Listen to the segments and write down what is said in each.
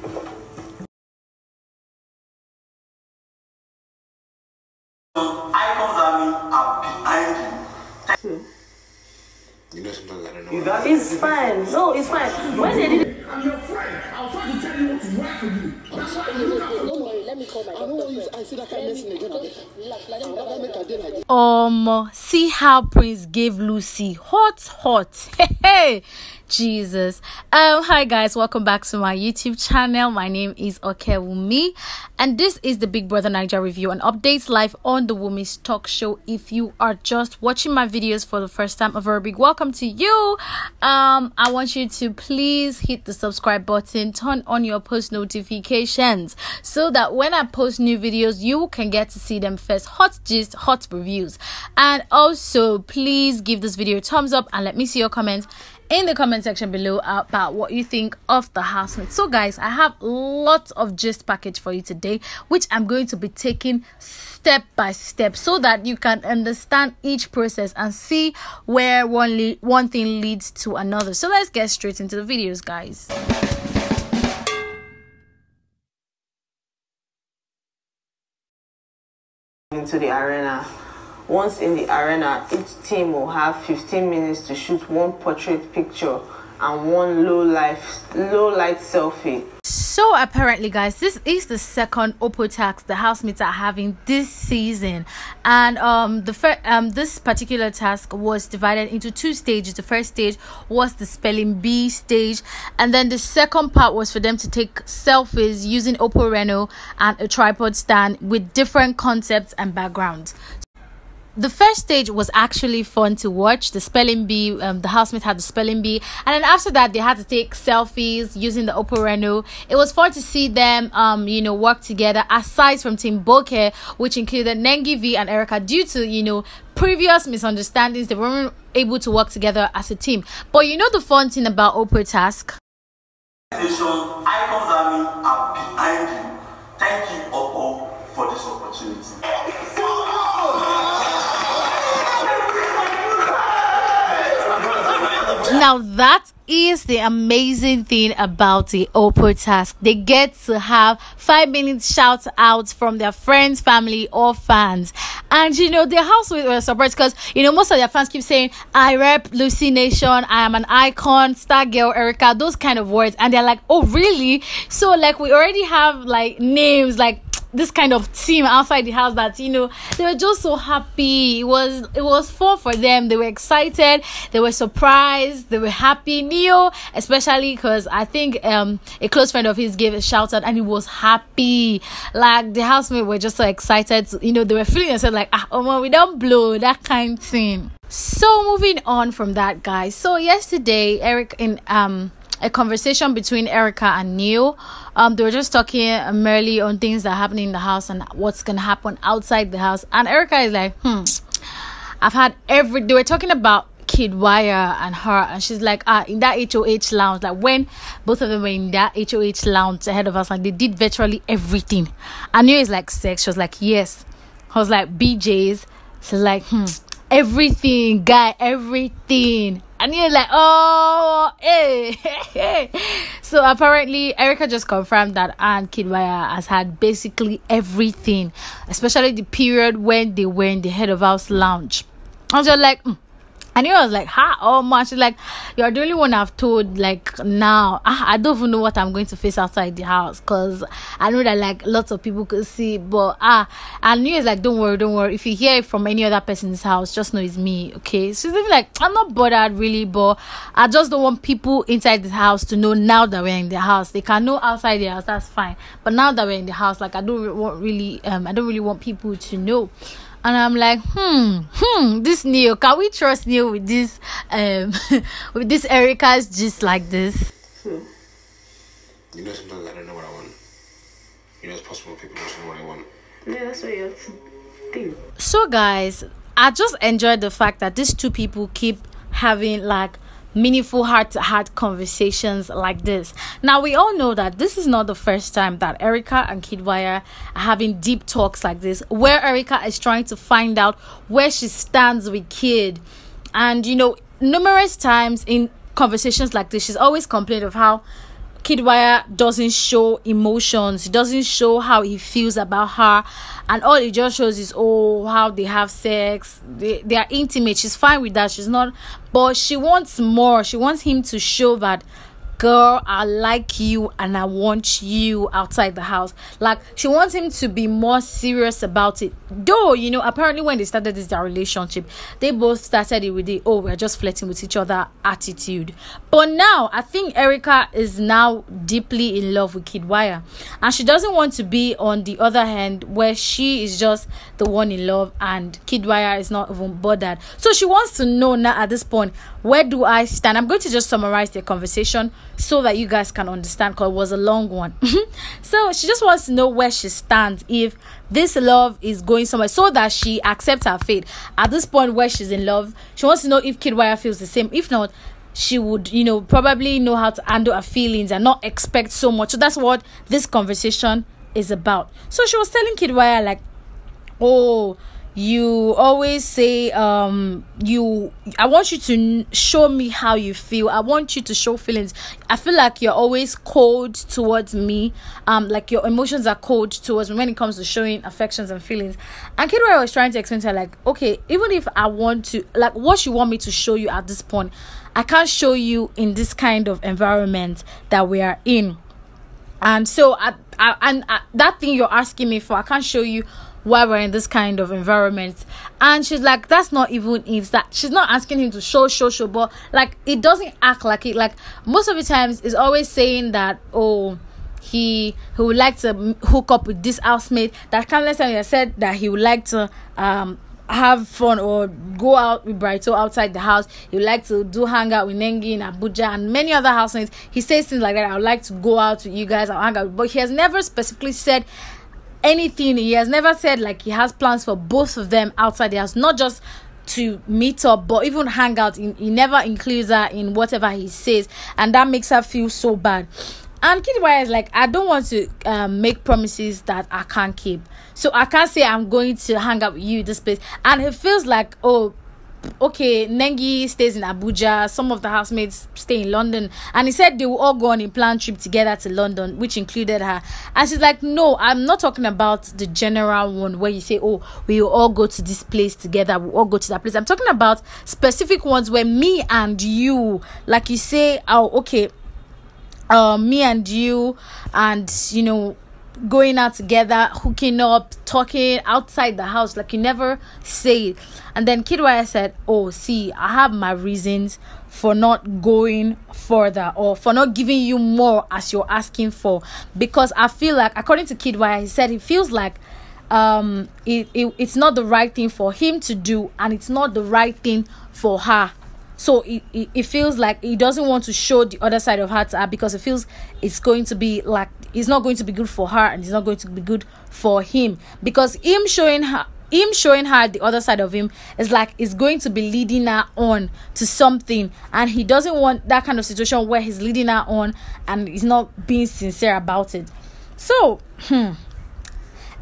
Icons army are behind you. You know, sometimes I don't know. It's fine. No, it's fine. When they did, I'm your friend. I'll try to tell you what's right for you. That's why you look after. Don't worry, let me call my doctor. I see that kind of messing again. See how Prince gave Lucy hot. Hey, Jesus. Hi guys, welcome back to my YouTube channel. My name is Okewumi, and this is the Big Brother Bbnaija review and updates live on the Women's Talk Show. If you are just watching my videos for the first time, a very big welcome to you. I want you to please hit the subscribe button, turn on your post notifications so that when I post new videos, you can get to see them first. Hot gist, hot reviews. And also please give this video a thumbs up and let me see your comments in the comment section below about what you think of the housemates. So guys, I have lots of gist package for you today, which I'm going to be taking step by step so that you can understand each process and see where one thing leads to another. So let's get straight into the videos, guys. into the arena. Once in the arena, each team will have 15 minutes to shoot one portrait picture and one low light selfie. So apparently, guys, this is the second Oppo task the housemates are having this season, and this particular task was divided into two stages. The first stage was the spelling bee stage, and then the second part was for them to take selfies using Oppo Reno and a tripod stand with different concepts and backgrounds. The first stage was actually fun to watch. The spelling bee, the housemate had the spelling bee, and then after that they had to take selfies using the Oppo Reno. It was fun to see them work together, aside from Team Bokeh, which included Nengi V and Erica. Due to previous misunderstandings, they weren't able to work together as a team. But the fun thing about Oppo task, Icons army are behind you. Thank you, Oppo, for this opportunity. now that is the amazing thing about the Oppo task. They get to have 5 minutes shout outs from their friends, family, or fans. And their housemates were surprised because most of their fans keep saying, I rep Lucy Nation, I am an icon, star girl Erica, those kind of words. And they're like, oh really? So we already have names this kind of team outside the house that they were just so happy. It was fun for them. They were excited, they were surprised, they were happy. Neo especially, because I think a close friend of his gave a shout out and he was happy. The housemates were just so excited. They were feeling themselves we don't blow, that kind of thing. So moving on from that, guys, so yesterday Eric in a conversation between Erica and Neo, they were just talking merely on things that are happening in the house and what's gonna happen outside the house. And Erica is like, I've had they were talking about Kiddwaya and her, and she's like, in that HOH lounge, when both of them were in that HOH lounge ahead of us, they did virtually everything. And Neo is like, sex? She was like, yes. I was like, BJ's? She's like, everything, guy, everything. And you're like, oh, hey. So apparently Erica just confirmed that Aunt Kiddwaya has had basically everything, especially the period when they were in the head of house lounge. I was just like, And he was like, how much? She's like, you're the only one I've told, now. I don't even know what I'm going to face outside the house, because I know that, lots of people could see. But, and he was like, don't worry. If you hear it from any other person's house, just know it's me, okay? So she's even like, I'm not bothered, really, but I just don't want people inside the house to know now that we're in the house. They can know outside the house, that's fine. But now that we're in the house, I don't really want people to know. And I'm like, this Neo, can we trust Neo with this with this Erica's just like this? Sometimes I don't know what I want. It's possible people don't know what I want. Yeah, that's what you think. So guys, I just enjoyed the fact that these two people keep having meaningful heart-to-heart conversations like this. Now we all know that this is not the first time that Erica and Kiddwaya are having deep talks like this, where Erica is trying to find out where she stands with Kid. And numerous times in conversations like this, she's always complained of how Kiddwaya doesn't show emotions. He doesn't show how he feels about her, and all it just shows is how they have sex. They are intimate. She's fine with that. She's not, but she wants more. She wants him to show that, girl, I like you and I want you outside the house. Like, she wants him to be more serious about it. Though, apparently when they started their relationship, they both started it with the, we're just flirting with each other attitude. But now, I think Erica is now deeply in love with Kiddwaya. And she doesn't want to be on the other hand where she is just the one in love and Kiddwaya is not even bothered. So she wants to know now at this point, where do I stand? I'm going to just summarize the conversation so that you guys can understand, because it was a long one. So she just wants to know where she stands, if this love is going somewhere, so that she accepts her fate. At this point where she's in love, she wants to know if Kiddwaya feels the same. If not, she would, probably know how to handle her feelings and not expect so much. So that's what this conversation is about. So she was telling Kiddwaya, like, you always say I want you to show me how you feel. I want you to show feelings. I feel like you're always cold towards me, like your emotions are cold towards me when it comes to showing affections and feelings. And Kiddwaya was trying to explain to her, like, okay, even if I want to, like, what you want me to show you at this point, I can't show you in this kind of environment that we are in. And so that thing you're asking me for, I can't show you while we're in this kind of environment. And she's like, that's not even it. That she's not asking him to show, but like, it doesn't act like it. Like, most of the times is always saying that, he would like to hook up with this housemate. That countless time he said that he would like to have fun or go out with Brighto outside the house. He would like to do hang out with Nengi in Abuja and many other housemates. He says things like that. I would like to go out with you guys. I'll hang out. But he has never specifically said anything. He has never said like he has plans for both of them outside the house, not just to meet up but even hang out. He never includes her in whatever he says, and that makes her feel so bad. And Kiddwaya is like, I don't want to make promises that I can't keep, so I can't say I'm going to hang out with you this place. And it feels like, okay, Nengi stays in Abuja, some of the housemates stay in London, and he said they will all go on a planned trip together to London, which included her. And she's like, no, I'm not talking about the general one where you say, we will all go to this place together, we'll all go to that place. I'm talking about specific ones where me and you, like you say, me and you, and going out together, hooking up, talking outside the house, like you never say it. And then Kiddwaya said, see, I have my reasons for not going further or for not giving you more as you're asking for, because I feel like, according to Kiddwaya, he said he feels like it's not the right thing for him to do, and it's not the right thing for her. So it feels like he doesn't want to show the other side of her to her, because it feels it's going to be like, it's not going to be good for her and it's not going to be good for him, because him showing her the other side of him is like it's going to be leading her on to something, and he doesn't want that kind of situation where he's leading her on and he's not being sincere about it. So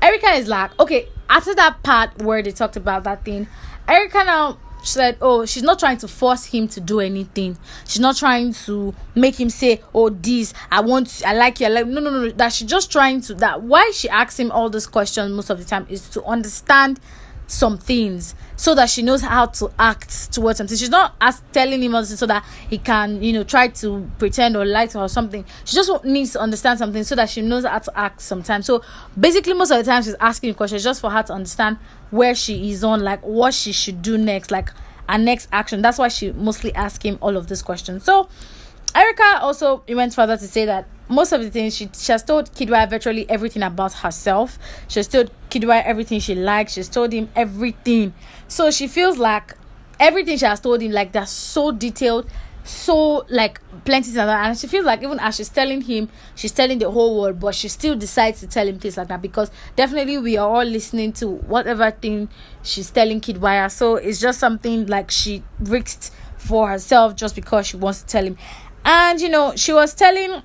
Erica is like, okay, after that part where they talked about that thing, Erica now said, she's not trying to force him to do anything. She's not trying to make him say, this, I like you, no, that she's just trying to, that why she asks him all these questions most of the time is to understand some things, so that she knows how to act towards something. She's not telling him so that he can, try to pretend or lie to her or something. She just needs to understand something so that she knows how to act sometimes. So basically, most of the time she's asking questions just for her to understand where she is on, like what she should do next, like her next action. That's why she mostly asks him all of these questions. So Erica also went further to say that most of the things she has told Kiddwaya virtually everything about herself. She has told Kiddwaya everything she likes. She's told him everything. So she feels like everything she has told him, like, that's so detailed, so like plenty of that. And she feels like even as she's telling him, she's telling the whole world, but she still decides to tell him things like that, because definitely we are all listening to whatever thing she's telling Kiddwaya. So it's just something like she risked for herself just because she wants to tell him. And she was telling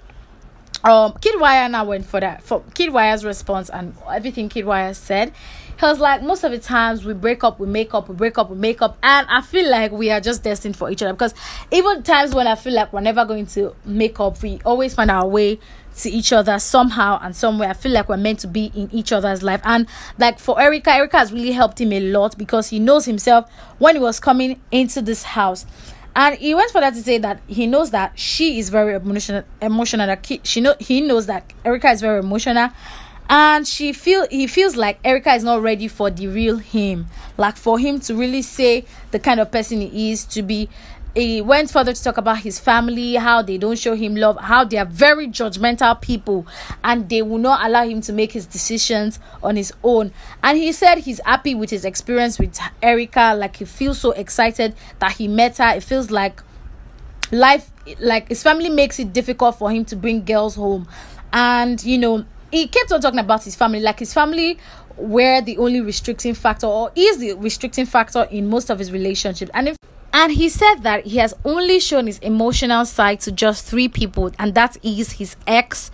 Kiddwaya now went for Kiddwaya's response and everything Kiddwaya said. He was like, most of the times we break up, we make up, we break up, we make up, and I feel like we are just destined for each other, because even times when I feel like we're never going to make up, we always find our way to each other somehow and somewhere. I feel like we're meant to be in each other's life. And like for Erica has really helped him a lot, because he knows himself when he was coming into this house. And he went further to say that he knows that she is very emotional. That he knows that Erica is very emotional, and he feels like Erica is not ready for the real him. Like for him to really say the kind of person he is to be. He went further to talk about his family, how they don't show him love, how they are very judgmental people, and they will not allow him to make his decisions on his own. And he said he's happy with his experience with Erica. Like he feels so excited that he met her. It feels like life, like his family makes it difficult for him to bring girls home. And he kept on talking about his family, like his family were the only restricting factor, or is the restricting factor in most of his relationships. And he said that he has only shown his emotional side to just 3 people, and that is his ex,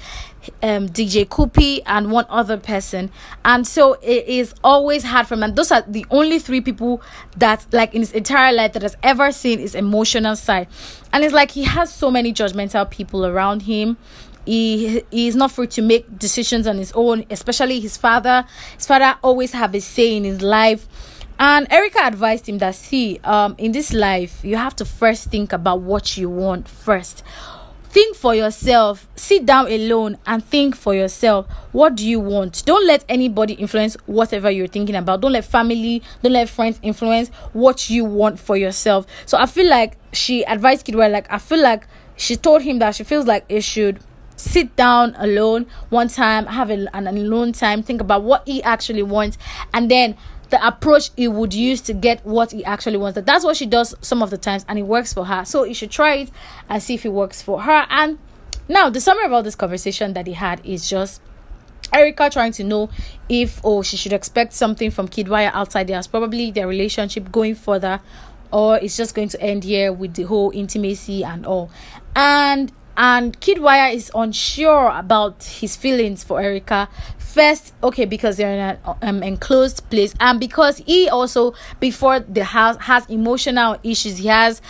DJ Kupi, and one other person. And so it is always hard for him, and those are the only 3 people that, like, in his entire life that has ever seen his emotional side. And it's like he has so many judgmental people around him. He is not free to make decisions on his own, especially his father. His father always have a say in his life. And Erica advised him that, see, in this life, you have to first think about what you want first. Think for yourself. Sit down alone and think for yourself. What do you want? Don't let anybody influence whatever you're thinking about. Don't let family, don't let friends influence what you want for yourself. So I feel like she advised Kiddwaya, like, I feel like she told him that she feels like he should sit down alone one time, have an alone time, think about what he actually wants, and then the approach he would use to get what he actually wants. That's what she does some of the times, and it works for her. So you should try it and see if it works for her. And now the summary of all this conversation that he had is just Erica trying to know if she should expect something from Kiddwaya outside the house, probably their relationship going further, or it's just going to end here with the whole intimacy and all. And Kiddwaya is unsure about his feelings for Erica. First, okay, because they're in an enclosed place, and because he also, before the house, has emotional issues. He has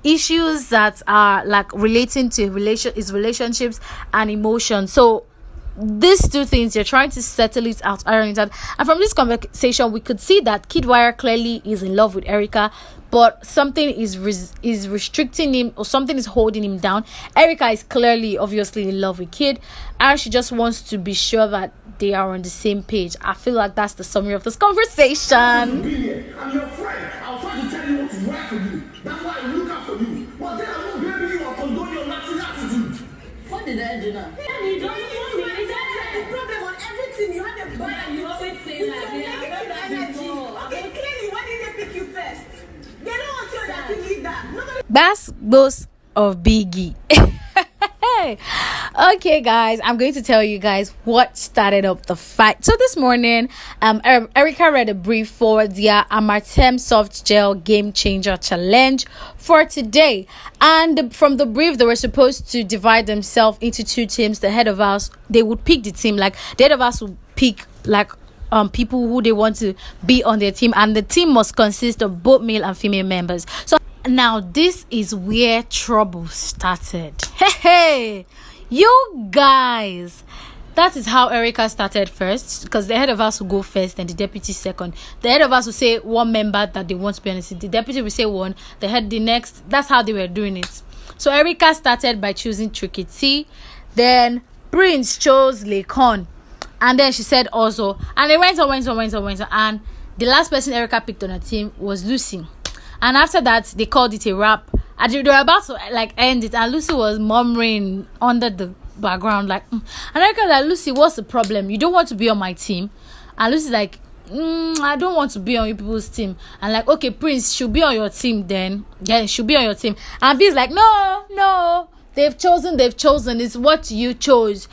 issues that are like relating to his relationships and emotions. So these 2 things, you're trying to settle it out, iron it out. And from this conversation, we could see that Kiddwaya clearly is in love with Erica, but something is restricting him, or something is holding him down. Erica is clearly, obviously, in love with Kid, and she just wants to be sure that they are on the same page. I feel like that's the summary of this conversation. I'm your friend. I'll try to tell you what's right for you. That's why I look out for you. But then I won't blame you or condone your nasty attitude. What did I do now? You don't want me. That's the problem on everything. You have a bad. You always say that. Okay, clearly, why did they pick you first? They don't want you to leave that. That's both of Biggie. Okay, guys, I'm going to tell you guys what started up the fight. So this morning, Erica read a brief for their Amatem Soft Gel Game Changer Challenge for today. And from the brief, they were supposed to divide themselves into 2 teams. The head of house, they would pick the team. Like, the head of house would pick, like, people who they want to be on their team, and the team must consist of both male and female members. So now this is where trouble started. Hey, you guys, that is how Erica started first, because the head of house will go first and the deputy second. The head of house will say one member that they want to be on the team, the deputy will say one, the head the next. That's how they were doing it. So Erica started by choosing Tricky T, then Prince chose Lekon, and then she said also, and they went on, and the last person Erica picked on her team was Lucy. And after that, they called it a wrap. And they were about to like end it, and Lucy was murmuring under the background like, And Erica was like, Lucy, what's the problem? You don't want to be on my team? And Lucy's like, I don't want to be on you people's team. And like, okay, Prince should be on your team then. Yeah, she'll be on your team. And B's like, no. They've chosen. It's what you chose.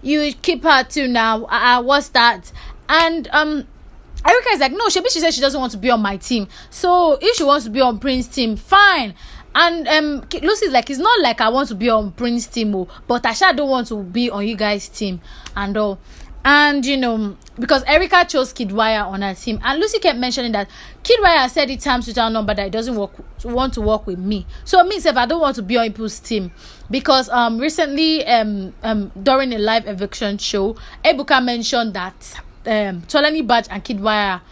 You keep her too now. What's that? And Erica is like, no, she said she doesn't want to be on my team. So if she wants to be on Prince's team, fine. And Lucy's like, it's not like I want to be on Prince's team, but I sure don't want to be on you guys' team and all. And because Erica chose Kiddwaya on her team, and Lucy kept mentioning that Kiddwaya said it times without number that he doesn't want to work with me. So me if I don't want to be on people's team, because recently during a live eviction show, Ebuka mentioned that Tolani Badge and Kiddwaya,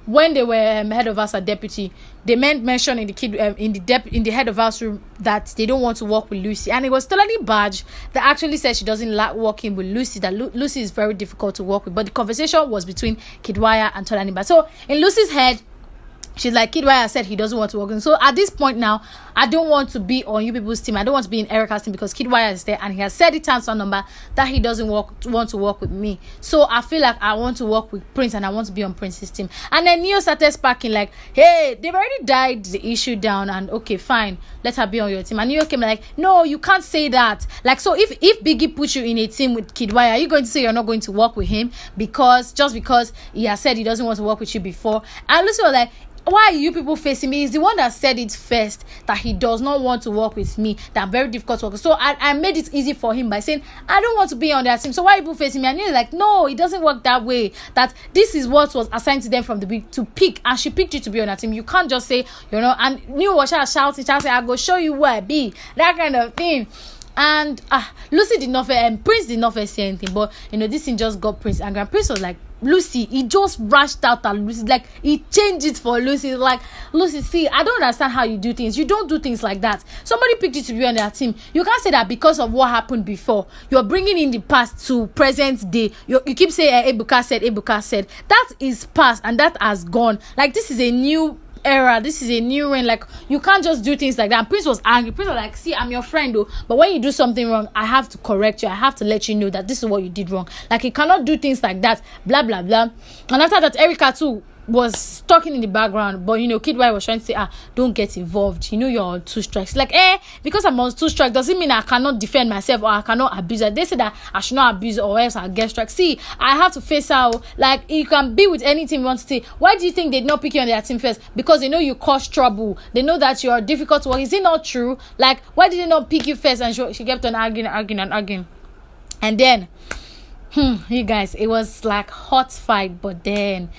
when they were head of house or deputy, they mentioned in the head of house room that they don't want to work with Lucy, and it was Tolani Badge that actually said she doesn't like working with Lucy, that Lucy is very difficult to work with. But the conversation was between Kiddwaya and Tolani Badge. So in Lucy's head, she's like, Kiddwaya said he doesn't want to work. And so at this point now, I don't want to be on you people's team. I don't want to be in Erica's team because Kiddwaya is there and he has said it times on number that he doesn't want to work with me. So I feel like I want to work with Prince and I want to be on Prince's team. And then Neo started sparking like, hey, they've already died the issue down, and okay, fine, let her be on your team. And Neo came like, no, you can't say that. Like, so if Biggie puts you in a team with Kiddwaya, are you going to say you're not going to work with him just because he has said he doesn't want to work with you before? And Lucy was like, why are you people facing me? He's the one that said it first, that he does not want to work with me, that I'm very difficult to work with. So I made it easy for him by saying, I don't want to be on their team. So why are you people facing me? And he's like, no, it doesn't work that way. That this is what was assigned to them from the beginning to pick. And she picked you to be on her team. You can't just say, and New was shouting, I go show you where I be. That kind of thing. And Lucy did not Prince did not say anything. But, this thing just got Prince angry. And Prince was like, Lucy, he just rushed out at Lucy, like he changed it for Lucy. Like, Lucy, see, I don't understand how you do things. You don't do things like that. Somebody picked you to be on their team. You can't say that because of what happened before. You're bringing in the past to present day. You keep saying Ebuka said. That is past and that has gone. Like, this is a new era, this is a new reign. Like, you can't just do things like that. And Prince was angry. Prince was like, see, I'm your friend though, but when you do something wrong, I have to correct you. I have to let you know that this is what you did wrong. Like, you cannot do things like that, blah blah blah. And after that, Erica too was talking in the background, but Kiddwaya was trying to say, don't get involved, you're on 2 strikes. Like, because I'm on 2 strikes doesn't mean I cannot defend myself or I cannot abuse her. They say that I should not abuse her or else I'll get strike. See, I have to face her. Like, you can be with any team you want to say. Why do you think they did not pick you on their team first? Because they know you cause trouble. They know that you are difficult to work. Is it not true? Like, why did they not pick you first? And she kept on arguing. And then you guys, it was like hot fight. But then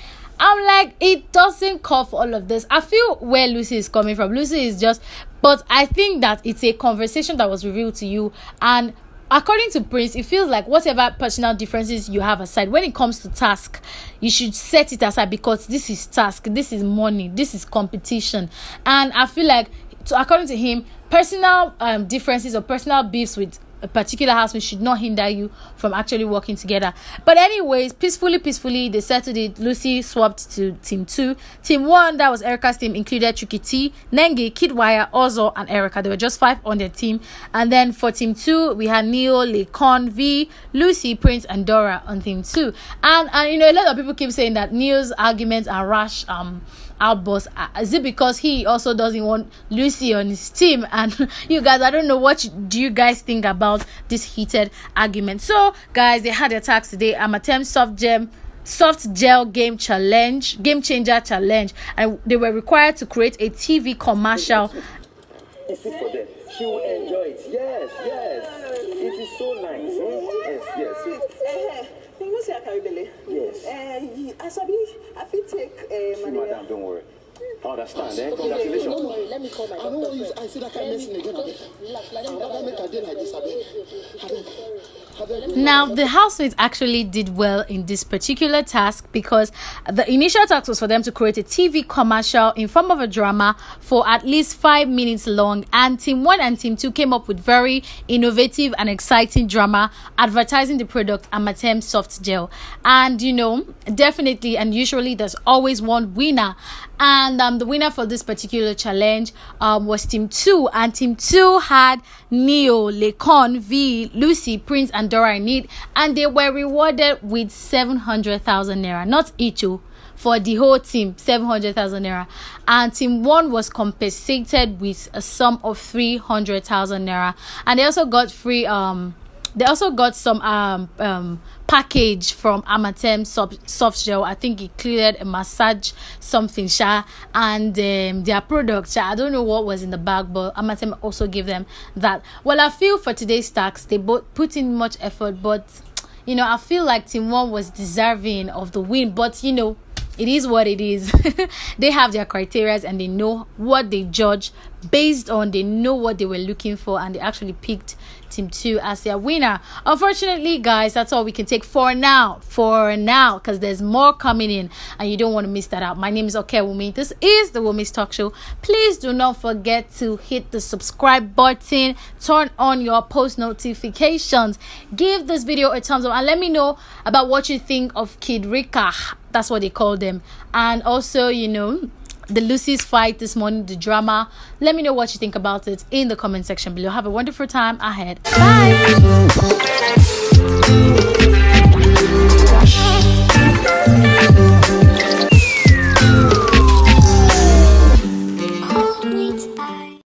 I'm like, it doesn't call for all of this. I feel where Lucy is coming from. Lucy is just, but I think that it's a conversation that was revealed to you. And according to Prince, it feels like whatever personal differences you have aside, when it comes to task, you should set it aside because this is task, this is money, this is competition. And I feel like, according to him, personal differences or personal beefs with a particular housemate should not hinder you from actually working together. But anyways, peacefully they settled it. Lucy swapped to team 2. Team 1, that was Erica's team, included Chuki T, Nenge, Kiddwaya, Ozo, and Erica. There were just 5 on their team. And then for team 2, we had Neo, Lekon, V, Lucy, Prince, and Dora on team 2. And a lot of people keep saying that Neo's arguments are rash outbursts. Is it because he also doesn't want Lucy on his team? And you guys, I don't know, what do you guys think about this heated argument? So guys, they had their tax today. Amatem soft gel game changer challenge, and they were required to create a TV commercial. Is it for them? She will enjoy it. Yes. It is so nice. Yes. Yes. I feel take Madam, don't worry. I understand. Congratulations. Don't worry, let me call my doctor. I don't want you. I see that kind of messing again. I make a day like this. Now, the housemates actually did well in this particular task because the initial task was for them to create a TV commercial in form of a drama for at least 5 minutes long, and team 1 and team 2 came up with very innovative and exciting drama advertising the product Amatem Soft Gel. And definitely and usually there's always one winner, and the winner for this particular challenge was team 2, and team 2 had Neo, Lekon, V, Lucy, Prince, and Dora in it, and they were rewarded with 700,000 naira, not each for the whole team, 700,000 naira. And team 1 was compensated with a sum of 300,000 naira, and they also got free some package from Amatem soft gel. I think it cleared a massage something, and their product. I don't know what was in the bag, but Amatem also gave them that. Well, I feel for today's tax, they both put in much effort, but you know, I feel like Team 1 was deserving of the win, but you know, it is what it is. They have their criteria and they know what they judge based on. They know what they were looking for, and they actually picked Team 2 as their winner. Unfortunately, guys, that's all we can take for now, because there's more coming in and you don't want to miss that out. My name is Okewumi. This is the Women's Talk Show. Please do not forget to hit the subscribe button, turn on your post notifications, give this video a thumbs up, and let me know about what you think of Kiddwaya. That's what they call them. And also, you know, the Lucy's fight this morning, the drama. Let me know what you think about it in the comment section below. Have a wonderful time ahead. Bye.